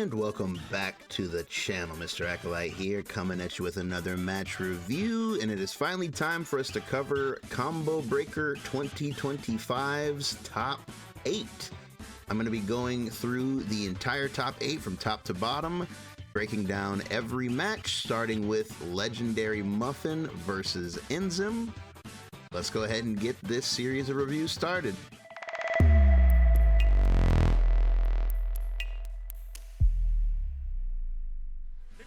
And welcome back to the channel. Mr. Acolyte here, coming at you with another match review, and it is finally time for us to cover Combo Breaker 2025's top 8. I'm going to be going through the entire top 8 from top to bottom, breaking down every match, starting with Legendary Muffin versus Inzem. Let's go ahead and get this series of reviews started.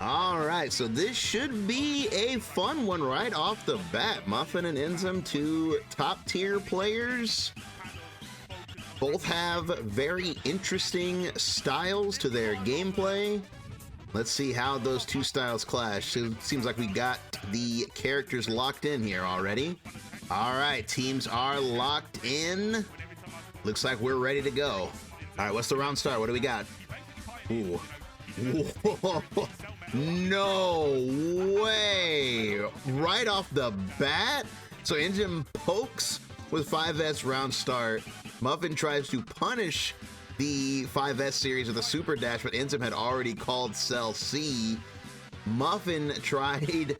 Alright, so this should be a fun one right off the bat. Muffin and Inzem, two top tier players. Both have very interesting styles to their gameplay. Let's see how those two styles clash. It seems like we got the characters locked in here already. Alright, teams are locked in. Looks like we're ready to go. Alright, what's the round start? What do we got? Ooh. Whoa. No way! Right off the bat? So Inzem pokes with 5S round start. Muffin tries to punish the 5S series with a super dash, but Inzem had already called Cell C. Muffin tried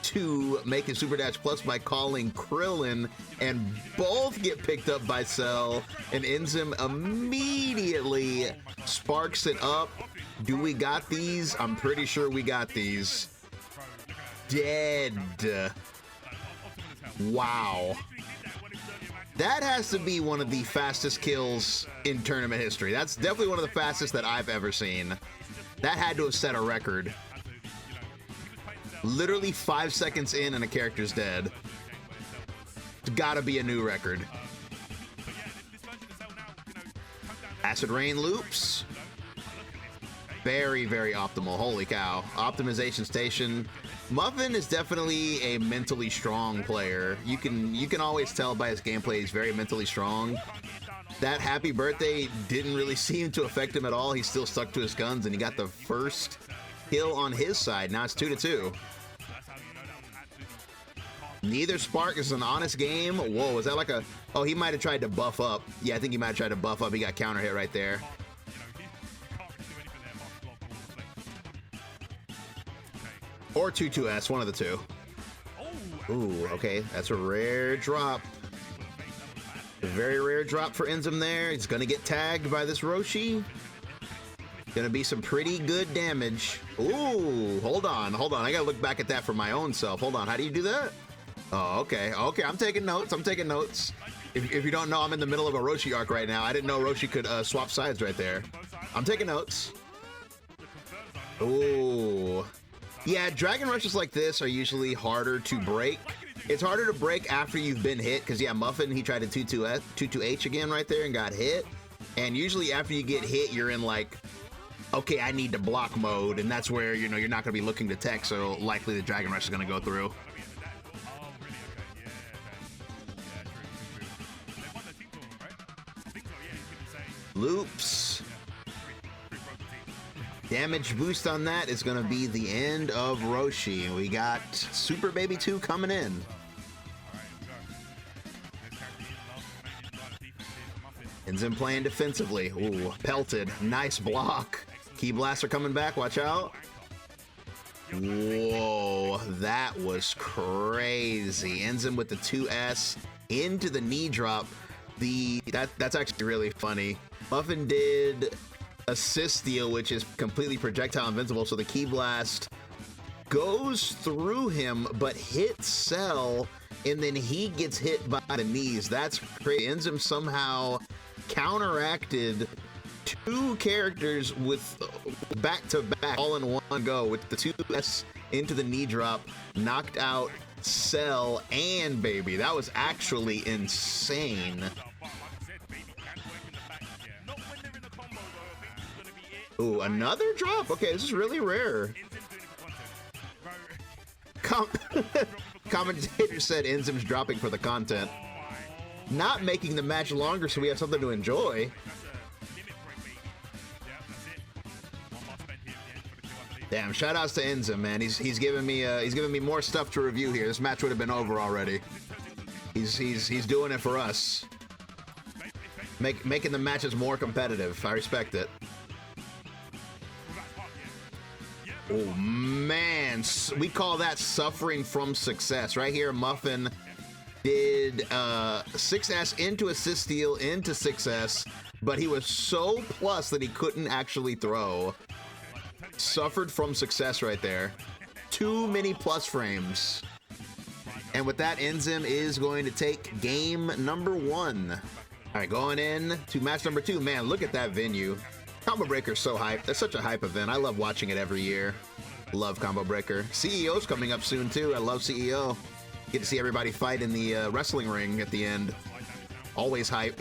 to make his super dash plus by calling Krillin, and both get picked up by Cell, and Inzem immediately sparks it up. Do we got these? I'm pretty sure we got these. Dead. Wow. That has to be one of the fastest kills in tournament history. That's definitely one of the fastest that I've ever seen. That had to have set a record. Literally 5 seconds in and a character's dead. It's gotta be a new record. Acid Rain loops. Very, very optimal. Holy cow. Optimization station. Muffin is definitely a mentally strong player. You can always tell by his gameplay he's very mentally strong. That happy birthday didn't really seem to affect him at all. He still stuck to his guns, and he got the first kill on his side. Now it's 2-2. Neither spark is an honest game. Whoa, was that like a... Oh, he might have tried to buff up. Yeah, I think he might have tried to buff up. He got counter hit right there. Or 2-2S, one of the two. Ooh, okay, that's a rare drop. A very rare drop for Inzem there. He's gonna get tagged by this Roshi. Gonna be some pretty good damage. Ooh, hold on. I gotta look back at that for my own self. Hold on, how do you do that? Oh, okay, I'm taking notes. If you don't know, I'm in the middle of a Roshi arc right now. I didn't know Roshi could swap sides right there. I'm taking notes. Ooh. Yeah, Dragon Rushes like this are usually harder to break. It's harder to break after you've been hit, because yeah, Muffin, he tried to 2-2H again right there and got hit. And usually after you get hit, you're in like, okay, I need to block mode, and that's where, you know, you're not going to be looking to tech, so likely the Dragon Rush is going to go through. Loops. Damage boost on that is going to be the end of Roshi. We got Super Baby 2 coming in. Inzem playing defensively. Ooh, pelted. Nice block. Key Blaster coming back. Watch out. Whoa, that was crazy. Inzem with the 2S into the knee drop. That's actually really funny. Muffin did assist steal, which is completely projectile invincible, so the Key Blast goes through him but hits Cell, and then he gets hit by the knees. That's crazy. Inzem somehow counteracted two characters with back-to-back all in one go with the 2S into the knee drop, knocked out Cell and Baby. That was actually insane. Ooh, another drop? Okay, this is really rare. Commentator said Inzem's dropping for the content. Not making the match longer so we have something to enjoy. Damn, shoutouts to Inzem, man. He's giving me more stuff to review here. This match would have been over already. He's doing it for us. Making the matches more competitive. I respect it. Oh man, we call that suffering from success. Right here, Muffin did 6S into assist steal into 6S, but he was so plus that he couldn't actually throw. Suffered from success right there. Too many plus frames. And with that, Inzem is going to take game number 1. All right, going in to match number 2. Man, look at that venue. Combo Breaker's so hype. That's such a hype event. I love watching it every year. Love Combo Breaker. CEO's coming up soon too. I love CEO. Get to see everybody fight in the wrestling ring at the end. Always hype.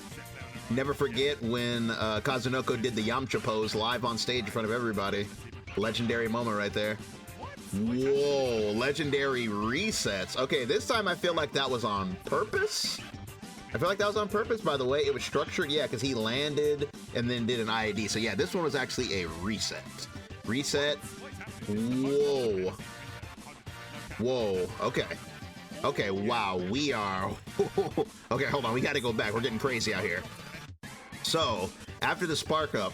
Never forget when Kazunoko did the Yamcha pose live on stage in front of everybody. Legendary moment right there. Whoa, legendary resets. Okay, this time I feel like that was on purpose. I feel like that was on purpose, by the way. It was structured, yeah, because he landed and then did an IAD. So yeah, this one was actually a reset. Reset. Whoa. Whoa, okay. Okay, wow, we are... Okay, hold on, we gotta go back. We're getting crazy out here. So, after the spark up,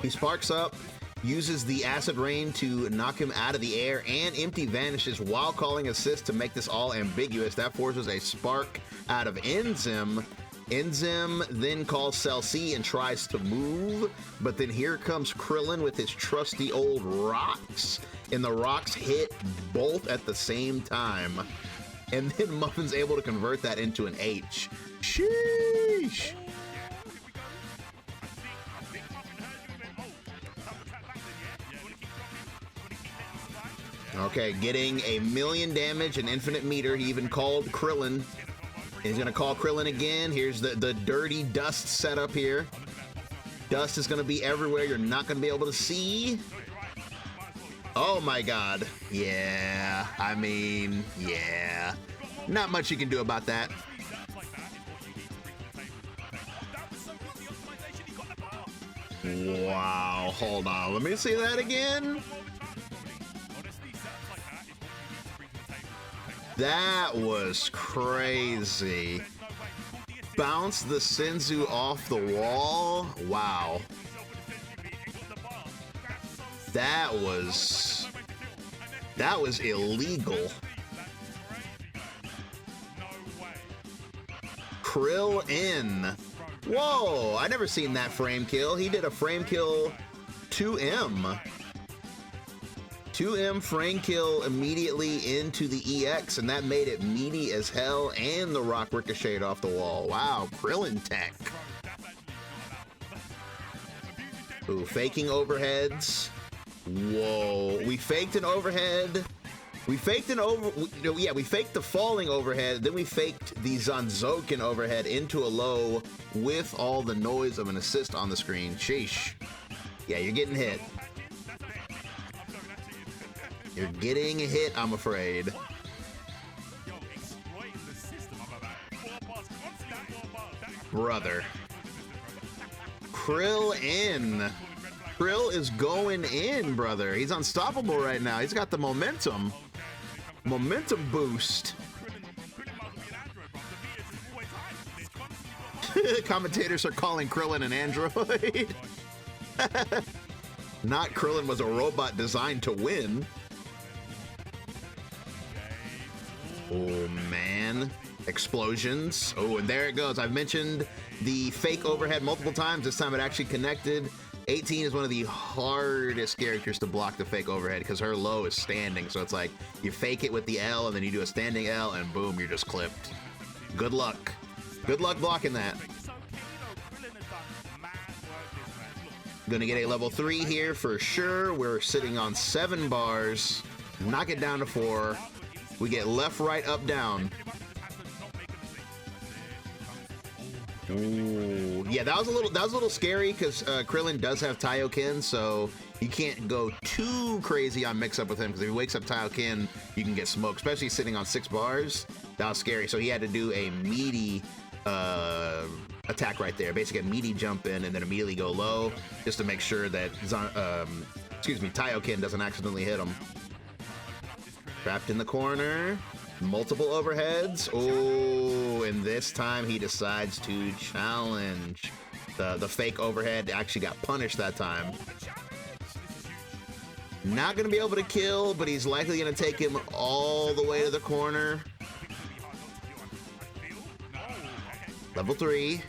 he sparks up, uses the acid rain to knock him out of the air, and empty vanishes while calling assist to make this all ambiguous. That forces a spark out of Inzem. Inzem then calls Cell C and tries to move, but then here comes Krillin with his trusty old rocks, and the rocks hit both at the same time. And then Muffin's able to convert that into an H. Sheesh! Okay, getting a million damage and infinite meter. He even called Krillin. He's gonna call Krillin again. Here's the dirty dust setup here. Dust is gonna be everywhere. You're not gonna be able to see. Oh my god. Yeah, I mean, yeah. Not much you can do about that. Wow, hold on. Let me see that again. That was crazy. Bounce the Senzu off the wall. Wow. That was illegal. Krill in. Whoa, I never seen that frame kill. He did a frame kill 2M. 2M frame kill immediately into the EX, and that made it meaty as hell, and the rock ricocheted off the wall. Wow, Krillin tech. Ooh, faking overheads. Whoa, we faked an overhead. We faked we faked the falling overhead, then we faked the Zanzoken overhead into a low with all the noise of an assist on the screen. Sheesh. Yeah, you're getting hit. You're getting hit, I'm afraid. Brother. Krill in. Krill is going in, brother. He's unstoppable right now. He's got the momentum. Momentum boost. Commentators are calling Krillin an android. Not Krillin was a robot designed to win. Oh, man. Explosions. Oh, and there it goes. I've mentioned the fake overhead multiple times. This time it actually connected. 18 is one of the hardest characters to block the fake overhead because her low is standing. So it's like you fake it with the L and then you do a standing L and boom, you're just clipped. Good luck. Good luck blocking that. Gonna get a level 3 here for sure. We're sitting on 7 bars. Knock it down to 4. We get left, right, up, down. Ooh, yeah, that was a little scary because Krillin does have Taioken, so you can't go too crazy on mix-up with him because if he wakes up Taioken, you can get smoked, especially sitting on 6 bars. That was scary, so he had to do a meaty attack right there. Basically a meaty jump in and then immediately go low just to make sure that Taioken doesn't accidentally hit him. Trapped in the corner. Multiple overheads. Oh, and this time he decides to challenge. The fake overhead actually got punished that time. Not gonna be able to kill, but he's likely gonna take him all the way to the corner. Level 3.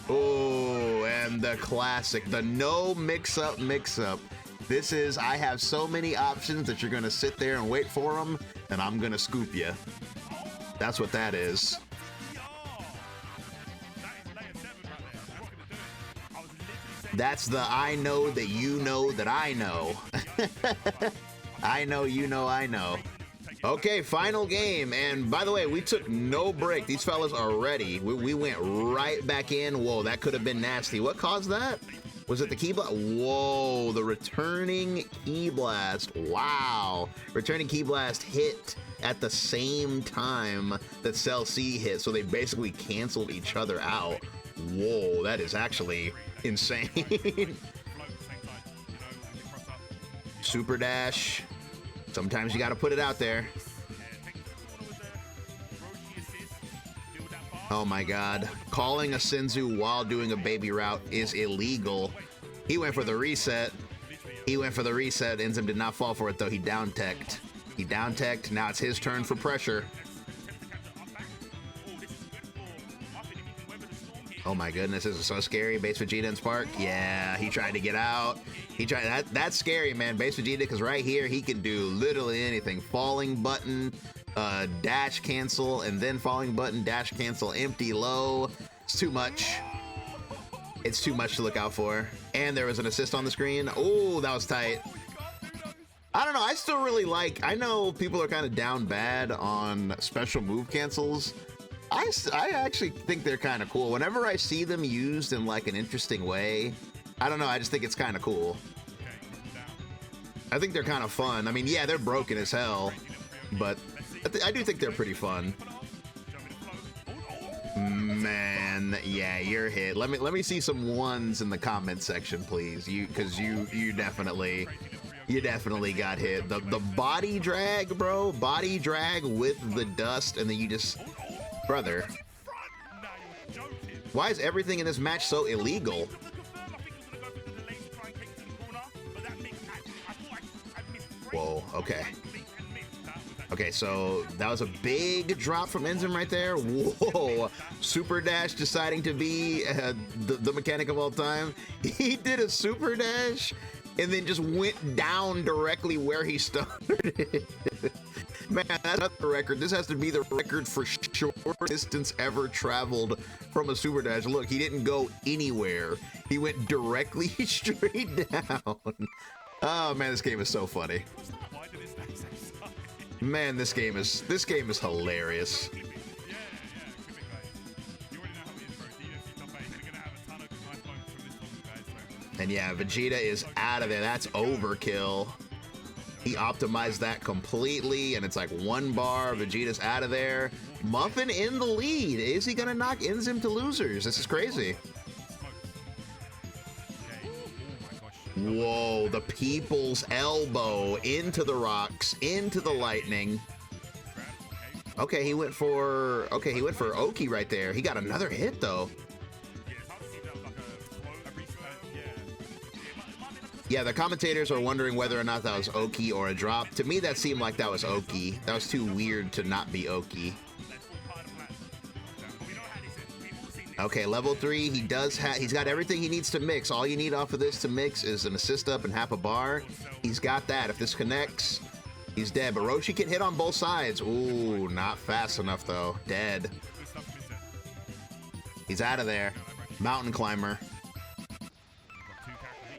Oh, and the classic, the no mix-up. This is, I have so many options that you're gonna sit there and wait for them, and I'm gonna scoop you. That's what that is. That's the I know that you know that I know. I know you know I know. Okay, final game. And by the way, we took no break. These fellas are ready. We went right back in. Whoa, that could have been nasty. What caused that? Was it the key blast? Whoa, the returning key blast. Wow. Returning key blast hit at the same time that Cell C hit. So they basically canceled each other out. Whoa, that is actually insane. Super dash. Sometimes you got to put it out there. Oh my God. Calling a Senzu while doing a baby route is illegal. He went for the reset. Inzem did not fall for it though. He down teched. Now it's his turn for pressure. Oh my goodness, this is so scary. Base Vegeta and Spark. Yeah, he tried to get out. That's scary, man. Base Vegeta, because right here he can do literally anything. Falling button, dash cancel, and then falling button, dash cancel, empty low. It's too much. It's too much to look out for. And there was an assist on the screen. Oh, that was tight. I don't know, I still really like, I know people are kind of down bad on special move cancels. I actually think they're kind of cool. Whenever I see them used in like an interesting way, I don't know, I just think it's kind of cool. I think they're kind of fun. I mean, yeah, they're broken as hell, but I do think they're pretty fun. Man, yeah, you're hit. Let me see some ones in the comment section, please. Because you definitely got hit. The body drag, bro. Body drag with the dust, and then you just... Brother, why is everything in this match so illegal? Whoa, okay. Okay, so that was a big drop from Inzem right there. Whoa, Super Dash deciding to be the mechanic of all time. He did a Super Dash and then just went down directly where he started. Man, that's not the record. This has to be the record for short distance ever traveled from a Super Dash. Look, he didn't go anywhere. He went directly straight down. Oh man, this game is so funny. Man, this game is hilarious. And yeah, Vegeta is out of there. That's overkill. He optimized that completely, and it's like 1 bar. Vegeta's out of there. Muffin in the lead. Is he gonna knock Inzem to losers? This is crazy. Whoa, the people's elbow into the rocks, into the lightning. Okay, he went for Oki right there. He got another hit though. Yeah, the commentators are wondering whether or not that was Oki or a drop. To me, that seemed like that was Oki. That was too weird to not be Oki. Okay, level 3, he's got everything he needs to mix. All you need off of this to mix is an assist up and half a bar. He's got that. If this connects, he's dead. But Roshi can hit on both sides. Ooh, not fast enough though. Dead. He's out of there. Mountain climber.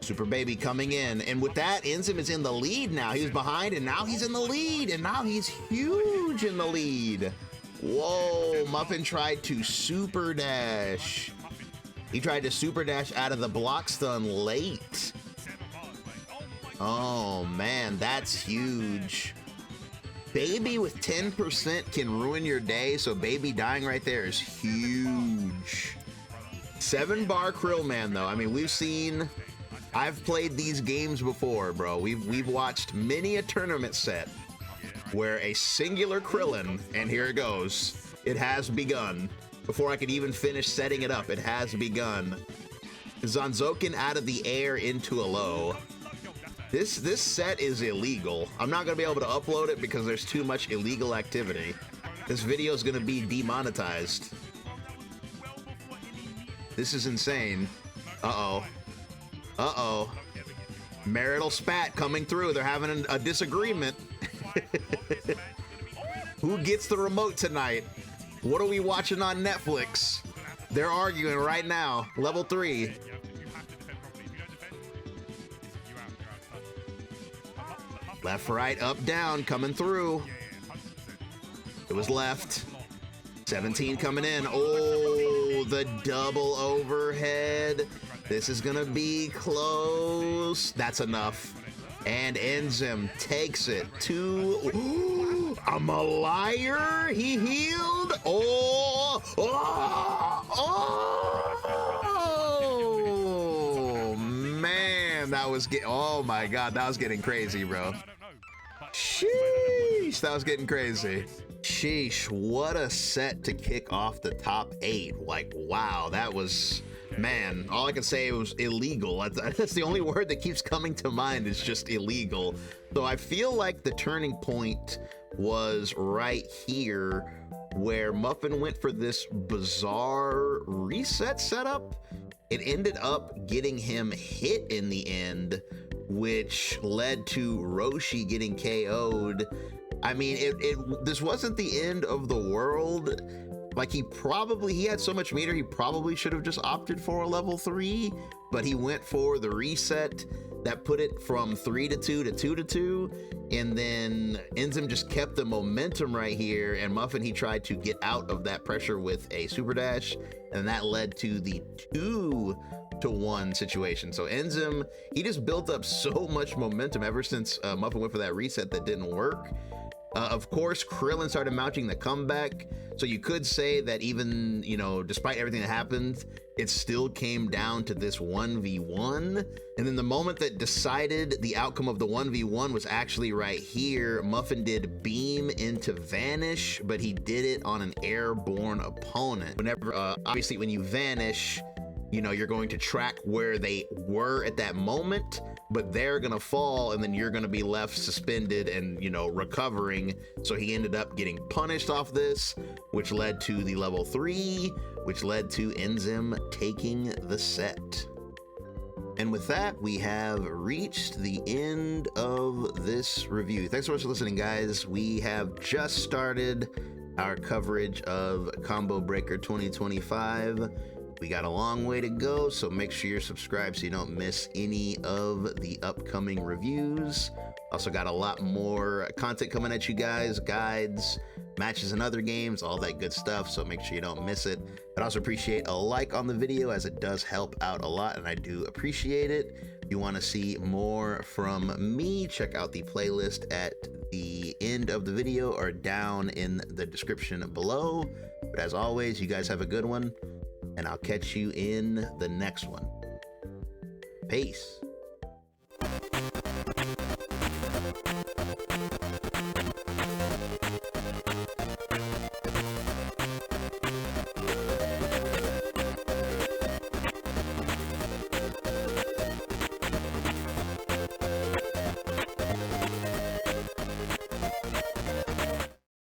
Super Baby coming in, and with that, Inzem is in the lead now. He was behind, and now he's in the lead, and now he's huge in the lead. Whoa, Muffin tried to Super Dash. He tried to Super Dash out of the block stun late. Oh man, that's huge. Baby with 10% can ruin your day, so Baby dying right there is huge. 7 bar Krill Man though. I mean, I've played these games before, bro. We've watched many a tournament set where a singular Krillin, and here it goes. It has begun. Before I could even finish setting it up, it has begun. Zanzoken out of the air into a low. This set is illegal. I'm not gonna be able to upload it because there's too much illegal activity. This video is gonna be demonetized. This is insane. Uh-oh. Uh-oh. Marital spat coming through. They're having a disagreement. Who gets the remote tonight? What are we watching on Netflix? They're arguing right now. Level 3. Left, right, up, down, coming through. It was left. 17 coming in. Oh, the double overhead. This is gonna be close. That's enough. And Inzem takes it to... I'm a liar. He healed. Oh, oh, oh, man, that was oh my God, that was getting crazy, bro. Sheesh, that was getting crazy. Sheesh, what a set to kick off the top 8. Like, wow, that was, man, all I can say was illegal. That's the only word that keeps coming to mind, is just illegal. So I feel like the turning point was right here, where Muffin went for this bizarre reset setup. It ended up getting him hit in the end, which led to Roshi getting KO'd. I mean, this wasn't the end of the world. Like, he had so much meter, he probably should have just opted for a level 3, but he went for the reset that put it from 3 to 2 to 2 to 2, and then Inzem just kept the momentum right here, and Muffin, he tried to get out of that pressure with a super dash, and that led to the 2-to-1 situation. So Inzem, he just built up so much momentum ever since Muffin went for that reset that didn't work. Of course, Krillin started mounting the comeback, so you could say that even, you know, despite everything that happened, it still came down to this 1v1. And then the moment that decided the outcome of the 1v1 was actually right here. Muffin did beam into vanish, but he did it on an airborne opponent. Whenever, obviously, when you vanish, you know, you're going to track where they were at that moment, but they're gonna fall, and then you're gonna be left suspended and, you know, recovering. So he ended up getting punished off this, which led to the level 3, which led to Inzem taking the set. And with that, we have reached the end of this review. Thanks so much for listening, guys. We have just started our coverage of Combo Breaker 2025. We got a long way to go, so make sure you're subscribed so you don't miss any of the upcoming reviews. Also got a lot more content coming at you guys, guides, matches and other games, all that good stuff, so make sure you don't miss it. I'd also appreciate a like on the video, as it does help out a lot, and I do appreciate it. If you want to see more from me, check out the playlist at the end of the video or down in the description below. But as always, you guys have a good one, and I'll catch you in the next one. Peace.